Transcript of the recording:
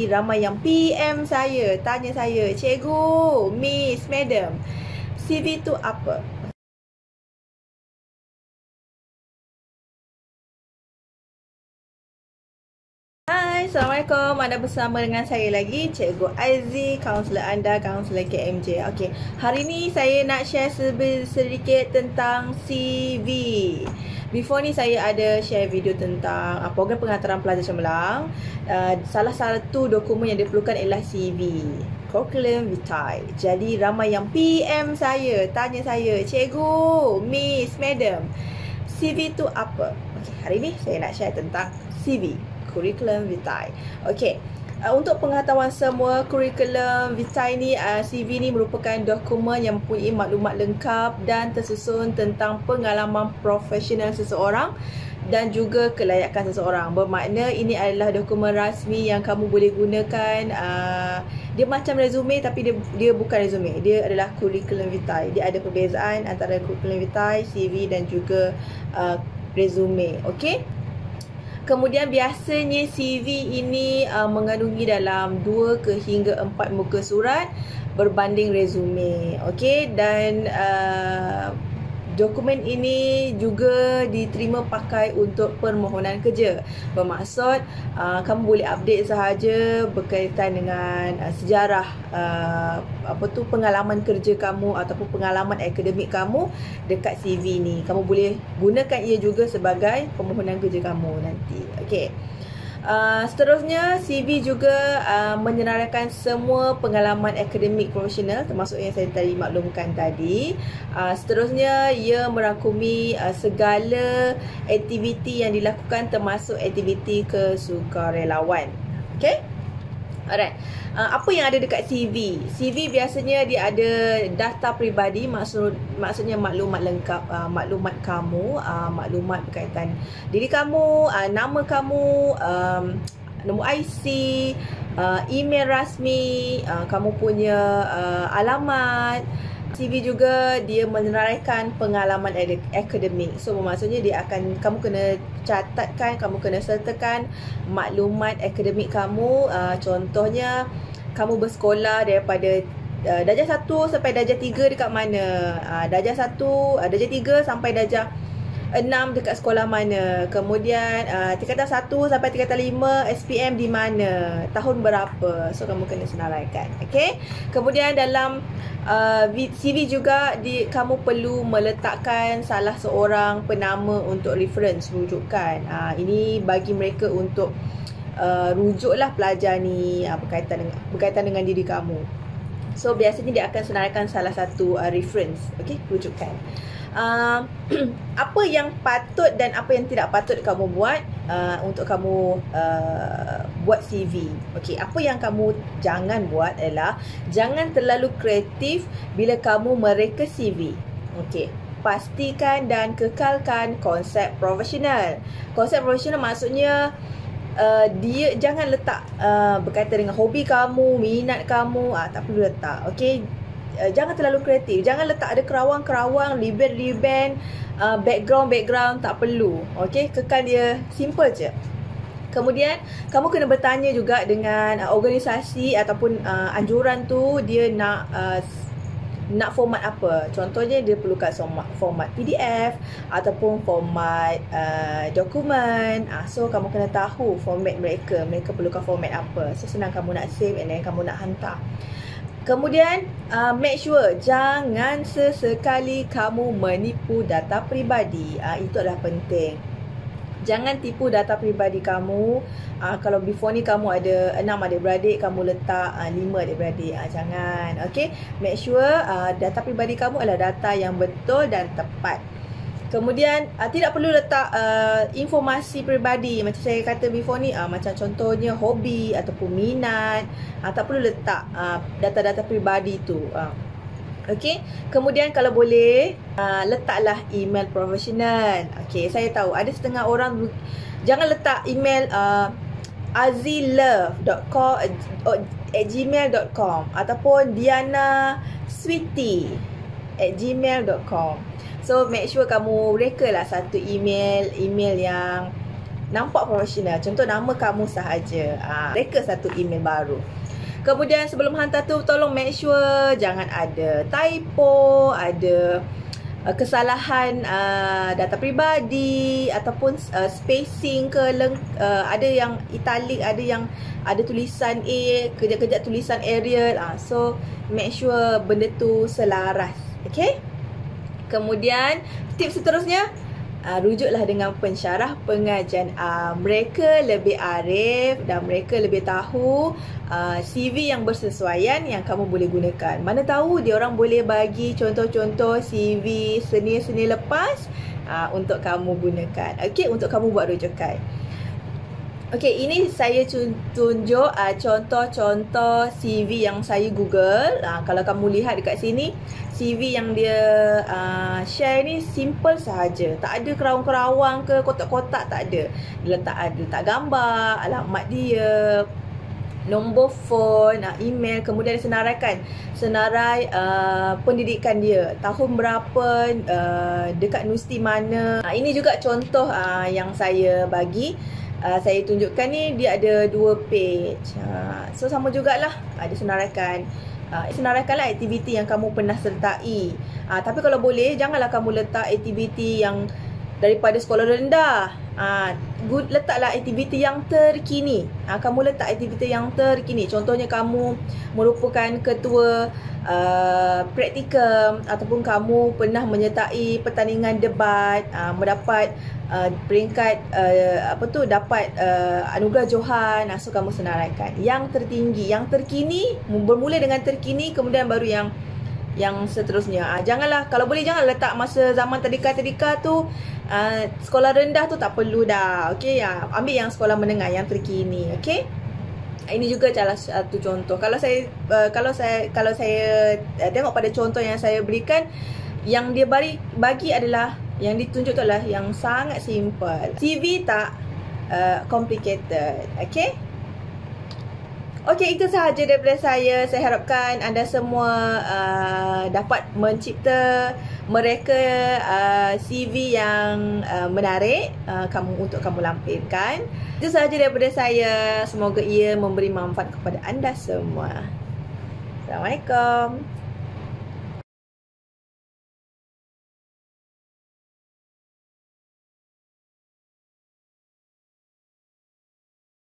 Ramai yang PM saya, tanya saya, cikgu, miss, madam, CV tu apa? Hai, Assalamualaikum. Anda bersama dengan saya lagi, Cikgu Aizi, kaunselor anda, kaunselor KMJ. Okey, hari ni saya nak share sedikit tentang CV. Before ni saya ada share video tentang program penghantaran pelajar cemerlang. Salah satu dokumen yang diperlukan ialah CV, Curriculum Vitae. Jadi ramai yang PM saya, tanya saya, cikgu, miss, madam, CV tu apa? Okey, hari ni saya nak share tentang CV, Curriculum Vitae. Okey, untuk pengetahuan semua, Curriculum Vitae ni, CV ni merupakan dokumen yang mempunyai maklumat lengkap dan tersusun tentang pengalaman profesional seseorang dan juga kelayakan seseorang. Bermakna ini adalah dokumen rasmi yang kamu boleh gunakan. Dia macam resume tapi dia bukan resume. Dia adalah Curriculum Vitae. Dia ada perbezaan antara Curriculum Vitae, CV dan juga resume. Okey. Kemudian biasanya CV ini mengandungi dalam 2 hingga 4 muka surat berbanding resume. Okey, dan dokumen ini juga diterima pakai untuk permohonan kerja. Bermaksud kamu boleh update sahaja berkaitan dengan sejarah pengalaman kerja kamu ataupun pengalaman akademik kamu dekat CV ni. Kamu boleh gunakan ia juga sebagai permohonan kerja kamu nanti. Okey. Seterusnya, CV juga menyenaraikan semua pengalaman akademik profesional termasuk yang saya tadi maklumkan tadi. Seterusnya, ia merangkumi segala aktiviti yang dilakukan termasuk aktiviti kesukarelawan. Okey? Alright. Apa yang ada dekat CV? CV biasanya dia ada data peribadi, maksudnya maklumat lengkap, maklumat kamu, maklumat berkaitan diri kamu, nama kamu, nombor IC, email rasmi, kamu punya alamat. CV juga dia meneraikan pengalaman akademik. So maksudnya kamu kena catatkan, kamu kena sertakan maklumat akademik kamu. Contohnya kamu bersekolah daripada darjah 1 sampai darjah 3 dekat mana, darjah 1, darjah 3 sampai darjah 6 dekat sekolah mana, kemudian tingkatan 1 sampai tingkatan 5 SPM di mana, tahun berapa. So kamu kena senaraikan. Okey. Kemudian dalam CV juga kamu perlu meletakkan salah seorang penama untuk reference, rujukan. Ini bagi mereka untuk rujuklah pelajar ni berkaitan dengan diri kamu. So biasanya dia akan senaraikan salah satu reference, okey, rujukan. Apa yang patut dan apa yang tidak patut kamu buat untuk kamu buat CV. Okey, apa yang kamu jangan buat adalah jangan terlalu kreatif bila kamu mereka CV. Okey, pastikan dan kekalkan konsep profesional. Konsep profesional maksudnya dia jangan letak berkaitan dengan hobi kamu, minat kamu, tak perlu letak. Okey, jangan terlalu kreatif. Jangan letak ada kerawang-kerawang, ribbon-ribbon, background, tak perlu. Okey, kekal dia simple je. Kemudian kamu kena bertanya juga dengan organisasi ataupun anjuran tu dia nak format apa. Contohnya dia perlukan format PDF ataupun format dokumen. So kamu kena tahu format mereka perlukan format apa. So senang kamu nak save and then kamu nak hantar. Kemudian make sure jangan sesekali kamu menipu data peribadi. Itu adalah penting. Jangan tipu data peribadi kamu. Kalau before ni kamu ada 6 adik-beradik, kamu letak 5 adik-beradik. Jangan. Okay. Make sure data peribadi kamu adalah data yang betul dan tepat. Kemudian tidak perlu letak informasi peribadi macam saya kata before ni, macam contohnya hobi ataupun minat. Tak perlu letak data-data peribadi tu. Okey. Kemudian kalau boleh letaklah email profesional. Okey, saya tahu ada setengah orang jangan letak email azilove.com@gmail.com ataupun dianasweety@gmail.com. So make sure kamu rekalah satu email yang nampak profesional. Contoh nama kamu sahaja. Reka satu email baru. Kemudian sebelum hantar tu, tolong make sure jangan ada typo, ada kesalahan data peribadi ataupun spacing ke ada yang italic, ada yang ada tulisan A, kejap-kejap tulisan Arial. So make sure benda tu selaras. Okay. Kemudian tips seterusnya, rujuklah dengan pensyarah pengajian. Mereka lebih arif dan mereka lebih tahu CV yang bersesuaian yang kamu boleh gunakan. Mana tahu dia orang boleh bagi contoh-contoh CV seni-seni lepas untuk kamu gunakan. Okey, untuk kamu buat rujukan. Okey, ini saya tunjuk contoh-contoh CV yang saya Google. Kalau kamu lihat dekat sini, CV yang dia share ni simple sahaja. Tak ada kerawang-kerawang ke kotak-kotak, tak ada. Dia letak gambar, alamat dia, nombor phone, email, kemudian senarai pendidikan dia, tahun berapa, dekat universiti mana. Ini juga contoh yang saya bagi. Saya tunjukkan ni, dia ada 2 page. So sama jugalah, ada senaraikanlah aktiviti yang kamu pernah sertai. Tapi kalau boleh, janganlah kamu letak aktiviti yang daripada sekolah rendah. Letaklah aktiviti yang terkini. Kamu letak aktiviti yang terkini. Contohnya kamu merupakan ketua praktikum, ataupun kamu pernah menyertai pertandingan debat, mendapat peringkat dapat anugerah Johan. So kamu senaraikan yang tertinggi, yang terkini, bermula dengan terkini, kemudian baru yang seterusnya. Janganlah, kalau boleh jangan letak masa zaman tadika tu, sekolah rendah tu tak perlu dah. Okey, ambil yang sekolah menengah, yang terkini. Okey. Ini juga salah satu contoh. Kalau saya tengok pada contoh yang saya berikan, yang dia bagi adalah, yang ditunjuk tu adalah yang sangat simple. CV tak complicated. Okey. Okey, itu sahaja daripada saya. Saya harapkan anda semua dapat mencipta mereka CV yang menarik untuk kamu lampirkan. Itu sahaja daripada saya. Semoga ia memberi manfaat kepada anda semua. Assalamualaikum.